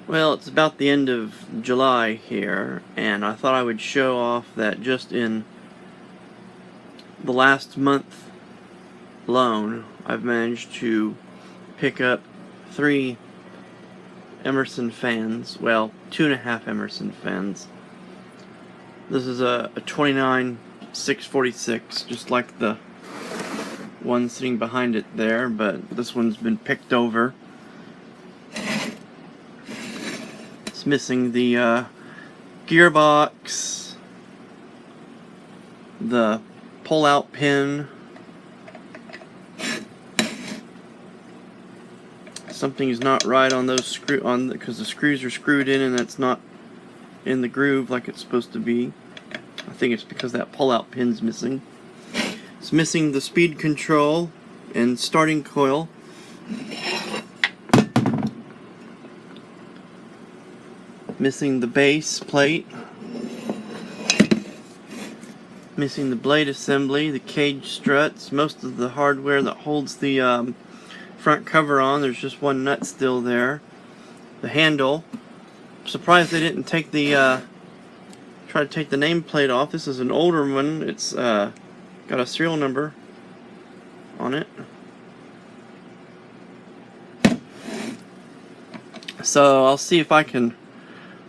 Well, it's about the end of July here, and I thought I would show off that just in the last month alone, I've managed to pick up 3 Emerson Fans. Well, 2.5 Emerson Fans. This is a 29-646, just like the one sitting behind it there, but this one's been picked over. It's missing the gearbox, the pull-out pin, something's not right on those because the screws are screwed in and that's not in the groove like it's supposed to be. I think it's because that pull-out pin's missing. It's missing the speed control and starting coil. Missing the base plate. Missing the blade assembly, the cage struts, most of the hardware that holds the front cover on. There's just one nut still there. The handle. I'm surprised they didn't take the try to take the nameplate off. This is an older one. It's got a serial number on it. So I'll see if I can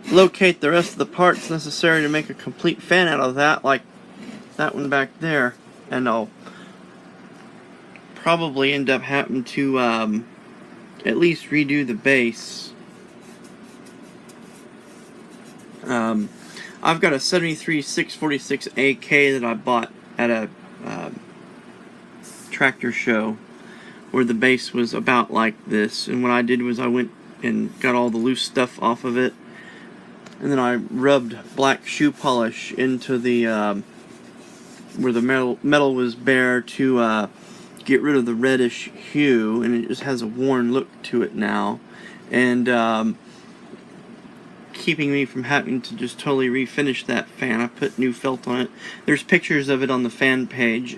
locate the rest of the parts necessary to make a complete fan out of that, like that one back there, and I'll probably end up having to at least redo the base. I've got a 73-646 AK that I bought at a tractor show where the base was about like this, and what I did was I went and got all the loose stuff off of it, and then I rubbed black shoe polish into the where the metal was bare to get rid of the reddish hue, and it just has a worn look to it now, and keeping me from having to just totally refinish that fan. I put new felt on it. There's pictures of it on the fan page.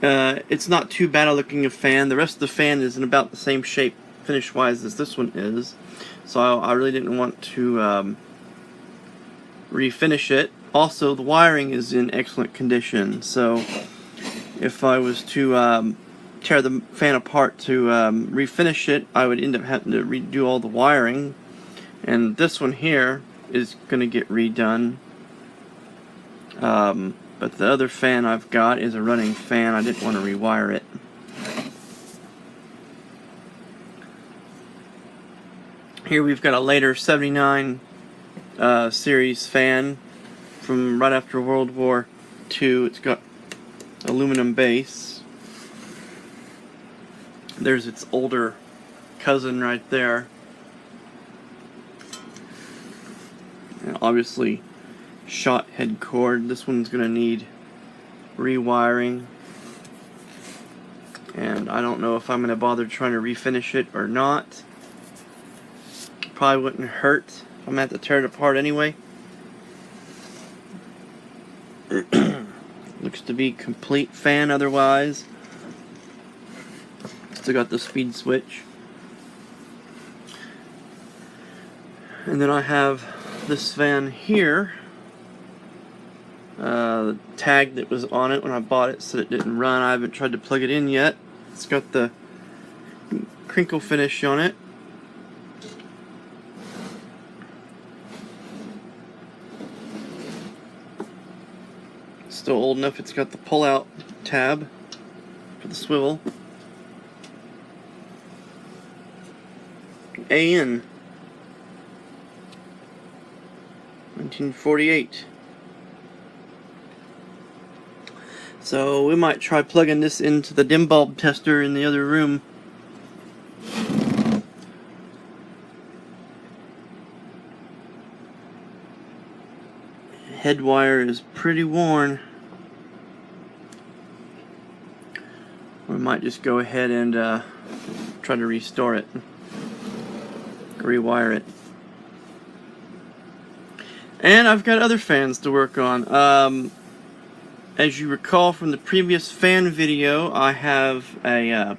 It's not too bad a looking a fan. The rest of the fan is in about the same shape finish wise as this one is, so I really didn't want to refinish it. Also, the wiring is in excellent condition, so if I was to tear the fan apart to refinish it, I would end up having to redo all the wiring. And this one here is going to get redone. But the other fan I've got is a running fan. I didn't want to rewire it. Here we've got a later 79 series fan from right after World War II. It's got aluminum base. There's its older cousin right there. And obviously shot head cord. This one's going to need rewiring, and I don't know if I'm going to bother trying to refinish it or not. Probably wouldn't hurt if I'm going to have to tear it apart anyway. Looks to be complete fan otherwise. Still got the speed switch. And then I have this fan here. The tag that was on it when I bought it said it didn't run. I haven't tried to plug it in yet. It's got the crinkle finish on it. Still old enough. It's got the pull-out tab for the swivel. AN 1948. So we might try plugging this into the dim bulb tester in the other room. Head wire is pretty worn. We might just go ahead and try to restore it, rewire it. And I've got other fans to work on. As you recall from the previous fan video, I have a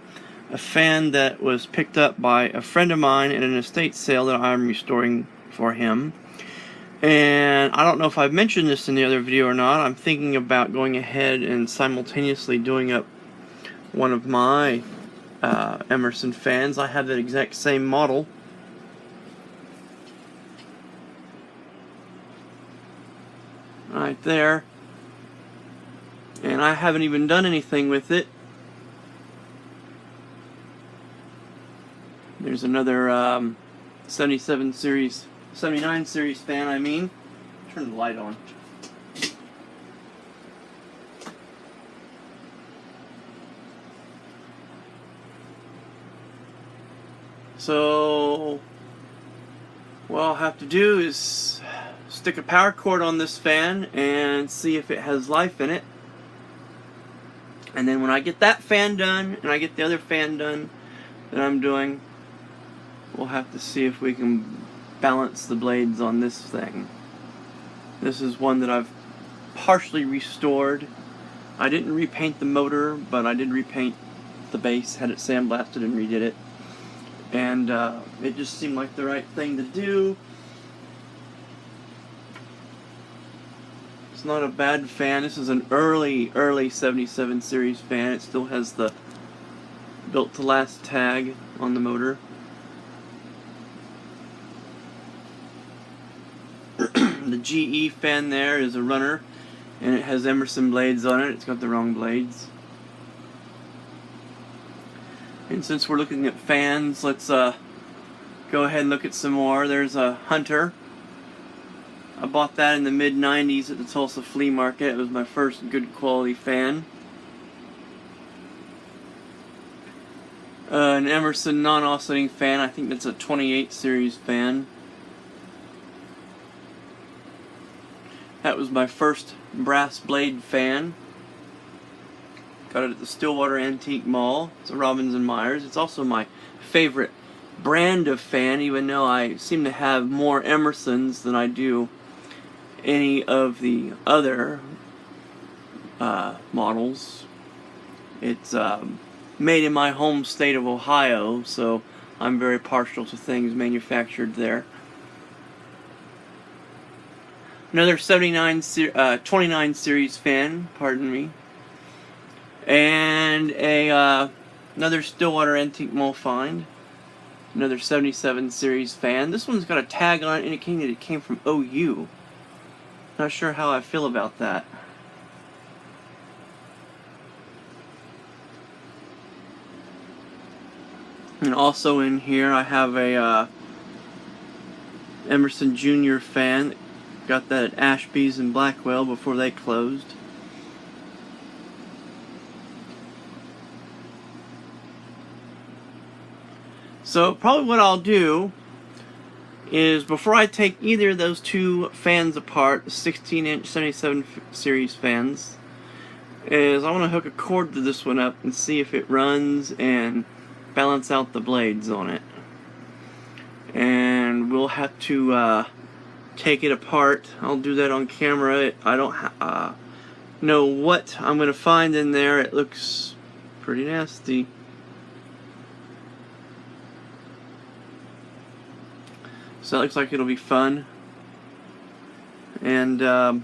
a fan that was picked up by a friend of mine at an estate sale that I'm restoring for him. And I don't know if I've mentioned this in the other video or not. I'm thinking about going ahead and simultaneously doing up one of my Emerson fans. I have that exact same model. Right there. And I haven't even done anything with it. There's another 79 series fan, I mean. Turn the light on. So what I'll have to do is stick a power cord on this fan and see if it has life in it. And then when I get that fan done and I get the other fan done that I'm doing, we'll have to see if we can balance the blades on this thing. This is one that I've partially restored. I didn't repaint the motor, but I did repaint the base, had it sandblasted and redid it. And it just seemed like the right thing to do. It's not a bad fan. This is an early 77 series fan. It still has the built to last tag on the motor. The GE fan there is a runner, and it has Emerson blades on it. It's got the wrong blades. And since we're looking at fans, let's go ahead and look at some more. There's a Hunter. I bought that in the mid-90s at the Tulsa flea market. It was my first good quality fan. An Emerson non-oscillating fan. I think that's a 28 series fan. That was my first brass blade fan. Got it at the Stillwater Antique Mall. It's a Robbins & Myers. It's also my favorite brand of fan, even though I seem to have more Emersons than I do any of the other models. It's made in my home state of Ohio, so I'm very partial to things manufactured there. Another 29 series fan, pardon me. And another Stillwater Antique Mall find. Another 77 series fan. This one's got a tag on it indicating that it came from OU. Not sure how I feel about that. And also in here I have a Emerson Jr. fan. Got that at Ashby's in Blackwell before they closed. So probably what I'll do is, before I take either of those two fans apart, 16-inch 77 series fans, is I want to hook a cord to this one up and see if it runs and balance out the blades on it. And we'll have to take it apart. I'll do that on camera. I don't know what I'm going to find in there. It looks pretty nasty. So that looks like it'll be fun. And oh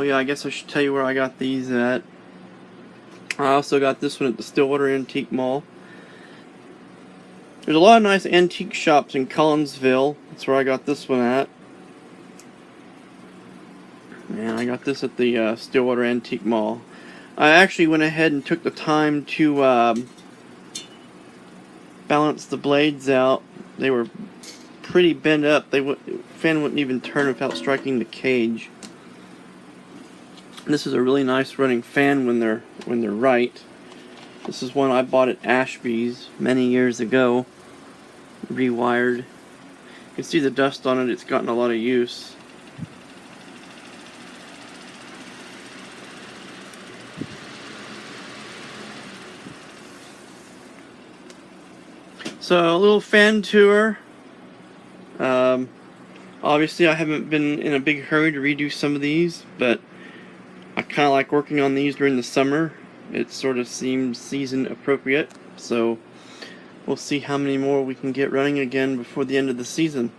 yeah, I guess I should tell you where I got these at. I also got this one at the Stillwater Antique Mall. There's a lot of nice antique shops in Collinsville. That's where I got this one at. And I got this at the Stillwater Antique Mall. I actually went ahead and took the time to balance the blades out. They were pretty bent up. The fan wouldn't even turn without striking the cage. This is a really nice running fan when they're right. This is one I bought at Ashby's many years ago. Rewired. You can see the dust on it. It's gotten a lot of use. So a little fan tour. Obviously I haven't been in a big hurry to redo some of these, but I kind of like working on these during the summer it sort of seems season appropriate. So we'll see how many more we can get running again before the end of the season.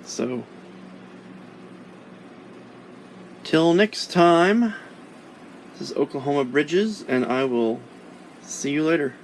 So till next time, this is Oklahoma Bridges, and I will see you later.